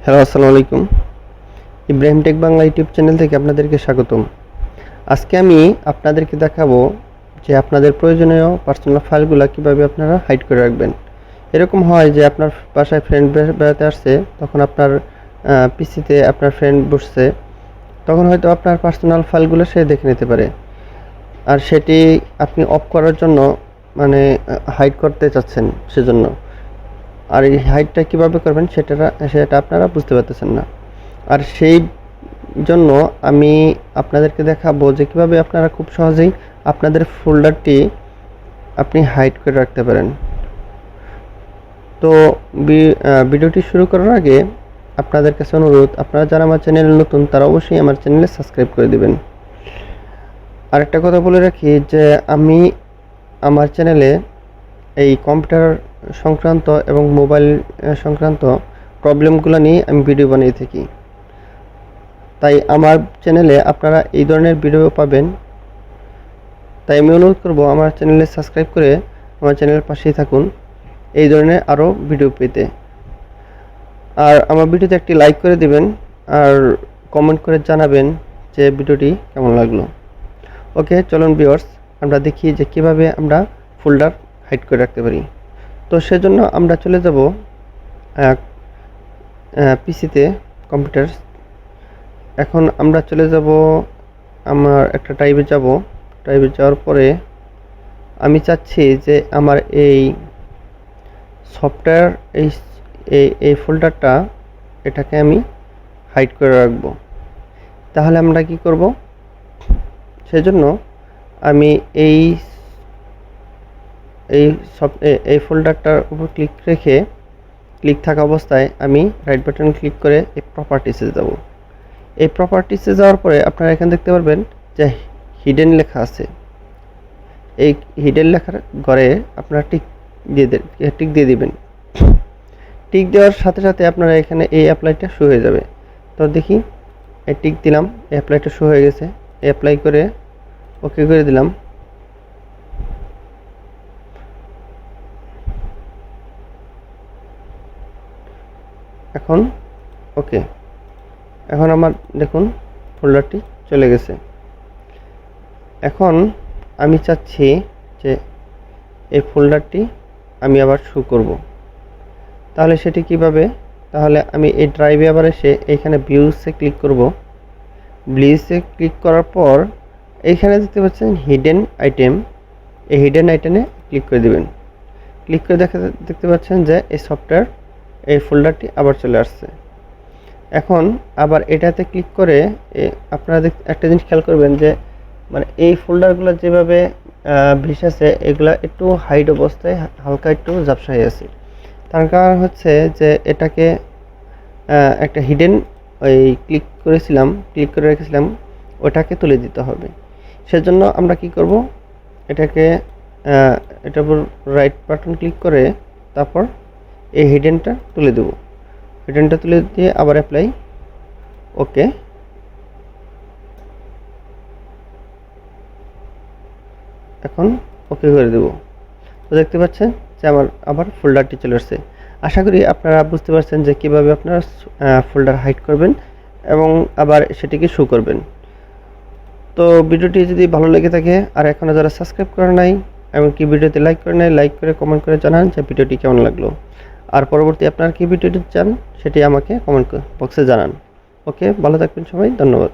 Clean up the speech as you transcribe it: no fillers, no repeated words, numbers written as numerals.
Hello, আসসালামু আলাইকুম। Ibrahim tech Bangla YouTube channel থেকে আপনাদেরকে স্বাগতম। আজকে আমি আপনাদেরকে দেখাবো যে আপনাদের প্রয়োজনীয় পার্সোনাল ফাইলগুলো কিভাবে আপনারা হাইড করে রাখবেন। এরকম হয় যে আপনার বাসায় ফ্রেন্ড বেড়াতে আসছে, তখন আপনার পিসিতে আপনার ফ্রেন্ড বসছে, তখন হয়তো আপনার পার্সোনাল ফাইলগুলো সে দেখে নিতে পারে। আর সেটি আপনি অফ করার জন্য মানে হাইড করতে চাচ্ছেন সেজন্য। আর এই হাইডটা কীভাবে করবেন সেটা আপনারা বুঝতে পারতেছেন না। আর সেই জন্য আমি আপনাদেরকে দেখাবো যে কীভাবে আপনারা খুব সহজেই আপনাদের ফোল্ডারটি আপনি হাইড করে রাখতে পারেন। তো ভিডিওটি শুরু করার আগে আপনাদের কাছে অনুরোধ, আপনারা যারা আমার চ্যানেলে নতুন তারা অবশ্যই আমার চ্যানেলে সাবস্ক্রাইব করে দেবেন। আরেকটা কথা বলে রাখি যে আমি আমার চ্যানেলে এই কম্পিউটার সংক্রান্ত এবং মোবাইল সংক্রান্ত প্রবলেমগুলো নিয়ে আমি ভিডিও বানিয়ে থাকি। তাই আমার চ্যানেলে আপনারা এই ধরনের ভিডিও পাবেন। তাই আমি অনুরোধ করব আমার চ্যানেলে সাবস্ক্রাইব করে আমার চ্যানেলের পাশেই থাকুন এই ধরনের আরও ভিডিও পেতে। আর আমার ভিডিওতে একটি লাইক করে দিবেন আর কমেন্ট করে জানাবেন যে ভিডিওটি কেমন লাগলো। ওকে, চলুন ভিউয়ার্স, আমরা দেখি যে কীভাবে আমরা ফোল্ডার হাইড করে রাখতে পারি। তো সেজন্য আমরা চলে যাব পিসিতে, কম্পিউটার। এখন আমরা চলে যাব আমার একটা টাইপে যাওয়ার পরে আমি চাচ্ছি যে আমার এই সফটওয়্যার এই ফোল্ডারটা এটাকে আমি হাইড করে রাখবো। তাহলে আমরা কি করব, সেজন্য আমি এই ফোল্ডারটার উপর ক্লিক থাকা অবস্থায় আমি রাইট বাটন ক্লিক করে এই প্রপার্টিসে যাব। এই প্রপার্টিসে যাওয়ার পরে আপনারা এখানে দেখতে পারবেন যে হিডেন লেখা আছে। এই হিডেন লেখার ঘরে আপনারা টিক দিয়ে দিবেন। টিক দেওয়ার সাথে সাথে আপনারা এখানে এই অ্যাপ্লাইটা শো হয়ে যাবে। তো দেখি, এই টিক দিলাম, এই অ্যাপ্লাইটা শো হয়ে গেছে। অ্যাপ্লাই করে ওকে করে দিলাম। এখন ওকে, এখন আমার দেখুন ফোল্ডারটি চলে গেছে। এখন আমি চাচ্ছি যে এই ফোল্ডারটি আমি আবার শো করব। তাহলে সেটি কিভাবে? তাহলে আমি এই ড্রাইভে আবার এসে এইখানে ভিউসে ক্লিক করব। ভিউসে ক্লিক করার পর এইখানে দেখতে পাচ্ছেন হিডেন আইটেম, এই হিডেন আইটেমে ক্লিক করে দেবেন। ক্লিক করে দেখতে পাচ্ছেন যে এই সফটওয়্যার এই ফোল্ডারটি আবার চলে আসছে। এখন আবার এটাতে ক্লিক করে আপনারা একটা জিনিস খেয়াল করবেন যে মানে এই ফোল্ডারগুলো যেভাবে ভেসেছে এগুলা একটু হাইড অবস্থায় হালকা একটু ঝাপসা হয়ে আছে। তার কারণ হচ্ছে যে এটাকে একটা হিডেন ক্লিক করে রেখেছিলাম, ওটাকে তুলে দিতে হবে। সেজন্য আমরা কি করব, এটাকে এটার উপর রাইট বাটন ক্লিক করে তারপর এই হিডেনটা তুলে দেব। হিডেনটা তুলে দিয়ে আবার অ্যাপ্লাই, ওকে। এখন ওকে করে দেব। তো দেখতে পাচ্ছেন যে আমার আবার ফোল্ডারটি চলে আসছে। আশা করি আপনারা বুঝতে পারছেন যে কীভাবে আপনারা ফোল্ডার হাইড করবেন এবং আবার সেটিকে শো করবেন। তো ভিডিওটি যদি ভালো লেগে থাকে আর এখনও যারা সাবস্ক্রাইব করে নাই এমনকি ভিডিওতে লাইক করে নাই, লাইক করে কমেন্ট করে জানান যে ভিডিওটি কেমন লাগলো। আর পরবর্তী আপনার কি ভিডিওটি চান সেটি আমাকে কমেন্ট বক্সে জানান। ওকে, ভালো থাকবেন সবাই, ধন্যবাদ।